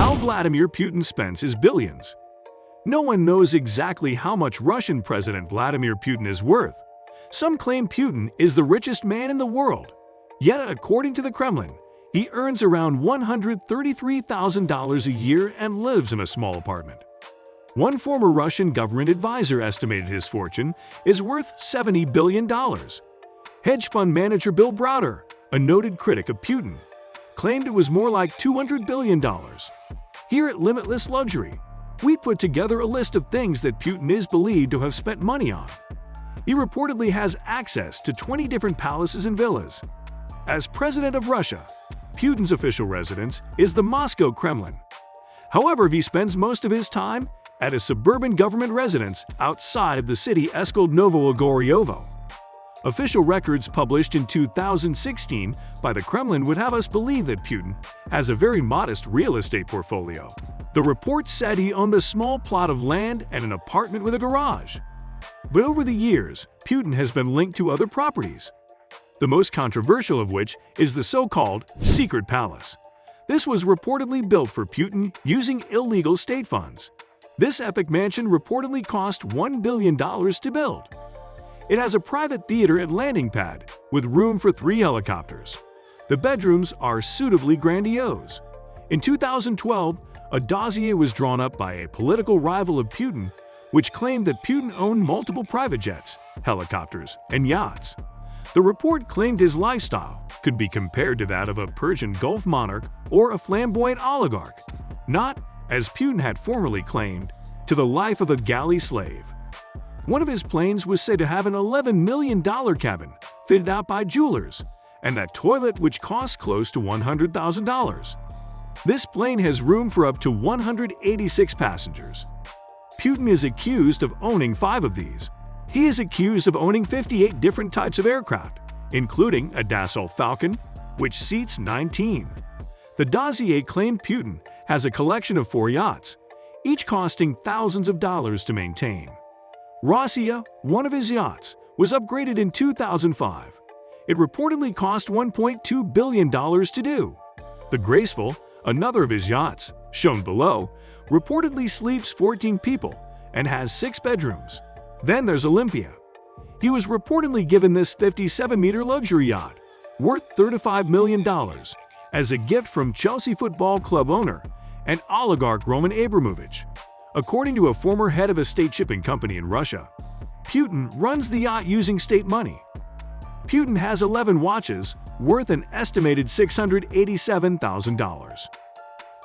How Vladimir Putin spends his billions. No one knows exactly how much Russian President Vladimir Putin is worth. Some claim Putin is the richest man in the world. Yet, according to the Kremlin, he earns around $133,000 a year and lives in a small apartment. One former Russian government advisor estimated his fortune is worth $70 billion. Hedge fund manager Bill Browder, a noted critic of Putin, claimed it was more like $200 billion. Here at Limitless Luxury, we put together a list of things that Putin is believed to have spent money on. He reportedly has access to 20 different palaces and villas. As president of Russia, Putin's official residence is the Moscow Kremlin. However, he spends most of his time at a suburban government residence outside of the city called Novogoryovo. Official records published in 2016 by the Kremlin would have us believe that Putin has a very modest real estate portfolio. The report said he owned a small plot of land and an apartment with a garage. But over the years, Putin has been linked to other properties, the most controversial of which is the so-called Secret Palace. This was reportedly built for Putin using illegal state funds. This epic mansion reportedly cost $1 billion to build. It has a private theater and landing pad with room for 3 helicopters. The bedrooms are suitably grandiose. In 2012, a dossier was drawn up by a political rival of Putin, which claimed that Putin owned multiple private jets, helicopters, and yachts. The report claimed his lifestyle could be compared to that of a Persian Gulf monarch or a flamboyant oligarch, not, as Putin had formerly claimed, to the life of a galley slave. One of his planes was said to have an $11 million cabin fitted out by jewelers, and that toilet which cost close to $100,000. This plane has room for up to 186 passengers. Putin is accused of owning 5 of these. He is accused of owning 58 different types of aircraft, including a Dassault Falcon, which seats 19. The dossier claimed Putin has a collection of 4 yachts, each costing thousands of dollars to maintain. Rossiya, one of his yachts, was upgraded in 2005. It reportedly cost $1.2 billion to do. The Graceful, another of his yachts, shown below, reportedly sleeps 14 people and has 6 bedrooms. Then there's Olympia. He was reportedly given this 57-meter luxury yacht, worth $35 million, as a gift from Chelsea Football Club owner and oligarch Roman Abramovich. According to a former head of a state shipping company in Russia, Putin runs the yacht using state money. Putin has 11 watches, worth an estimated $687,000.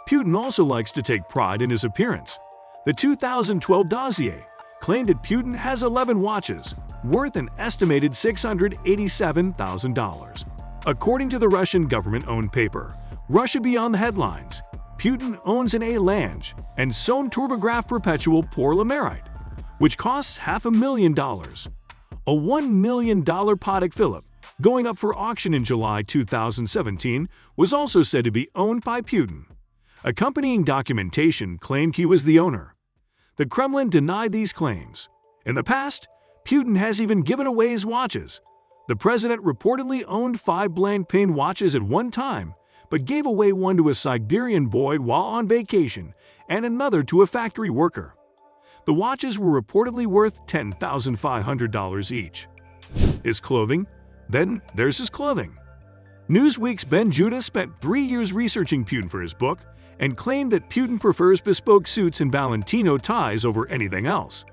Putin also likes to take pride in his appearance. The 2012 dossier claimed that Putin has 11 watches, worth an estimated $687,000. According to the Russian government-owned paper, Russia Beyond the Headlines, Putin owns an A-Lange and Sohn turbograph perpetual pour Lamerite, which costs $500,000. A $1 million Patek Philippe, going up for auction in July 2017, was also said to be owned by Putin. Accompanying documentation claimed he was the owner. The Kremlin denied these claims. In the past, Putin has even given away his watches. The president reportedly owned 5 Blancpain watches at one time, but gave away one to a Siberian boy while on vacation and another to a factory worker. The watches were reportedly worth $10,500 each. His clothing? Then there's his clothing. Newsweek's Ben Judah spent 3 years researching Putin for his book and claimed that Putin prefers bespoke suits and Valentino ties over anything else.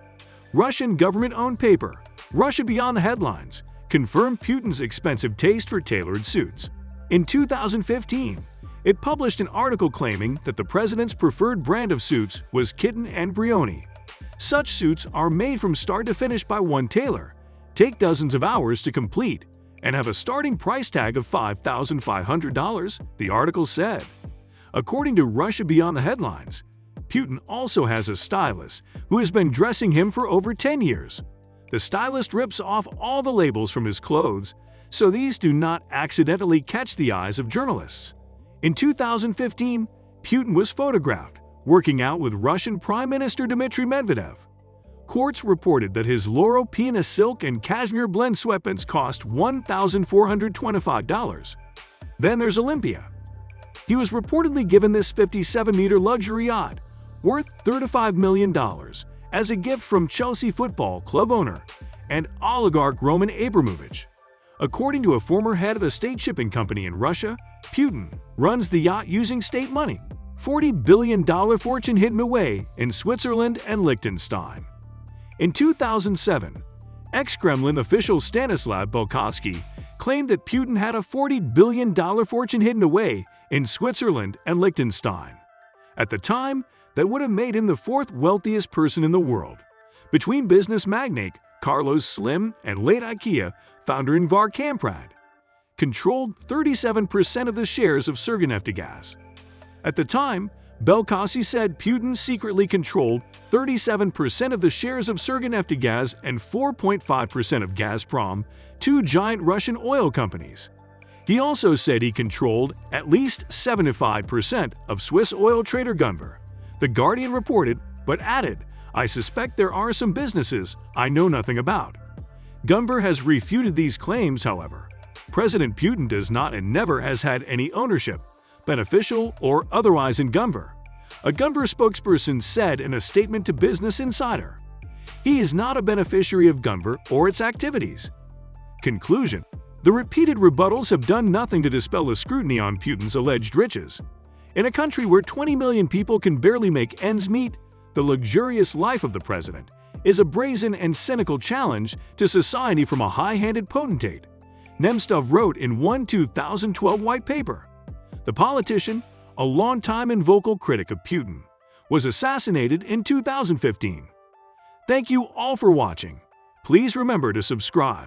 Russian government-owned paper, Russia Beyond the Headlines, confirmed Putin's expensive taste for tailored suits. In 2015, it published an article claiming that the president's preferred brand of suits was Kitten and Brioni. Such suits are made from start to finish by one tailor, take dozens of hours to complete, and have a starting price tag of $5,500, the article said. According to Russia Beyond the Headlines, Putin also has a stylist who has been dressing him for over 10 years. The stylist rips off all the labels from his clothes so these do not accidentally catch the eyes of journalists. In 2015, Putin was photographed working out with Russian Prime Minister Dmitry Medvedev. Courts reported that his Loro Piana silk and cashmere blend sweatpants cost $1,425. Then there's Olympia. He was reportedly given this 57-meter luxury yacht, worth $35 million, as a gift from Chelsea Football Club owner and oligarch Roman Abramovich. According to a former head of a state shipping company in Russia, Putin runs the yacht using state money. $40 billion fortune hidden away in Switzerland and Liechtenstein. In 2007, ex-Kremlin official Stanislav Belkovsky claimed that Putin had a $40 billion fortune hidden away in Switzerland and Liechtenstein. At the time, that would have made him the fourth wealthiest person in the world, between business magnate Carlos Slim and late IKEA founder Ingvar Kamprad, controlled 37% of the shares of Surganeftegas. At the time, Belkovsky said Putin secretly controlled 37% of the shares of Surganeftegas and 4.5% of Gazprom, two giant Russian oil companies. He also said he controlled at least 75% of Swiss oil trader Gunvor, The Guardian reported, but added, "I suspect there are some businesses I know nothing about." Gunvor has refuted these claims, however. President Putin does not and never has had any ownership, beneficial or otherwise, in Gunvor. A Gunvor spokesperson said in a statement to Business Insider, "He is not a beneficiary of Gunvor or its activities." Conclusion: the repeated rebuttals have done nothing to dispel the scrutiny on Putin's alleged riches. In a country where 20 million people can barely make ends meet, the luxurious life of the president is a brazen and cynical challenge to society from a high-handed potentate, Nemtsov wrote in one 2012 white paper. The politician, a longtime and vocal critic of Putin, was assassinated in 2015. Thank you all for watching. Please remember to subscribe.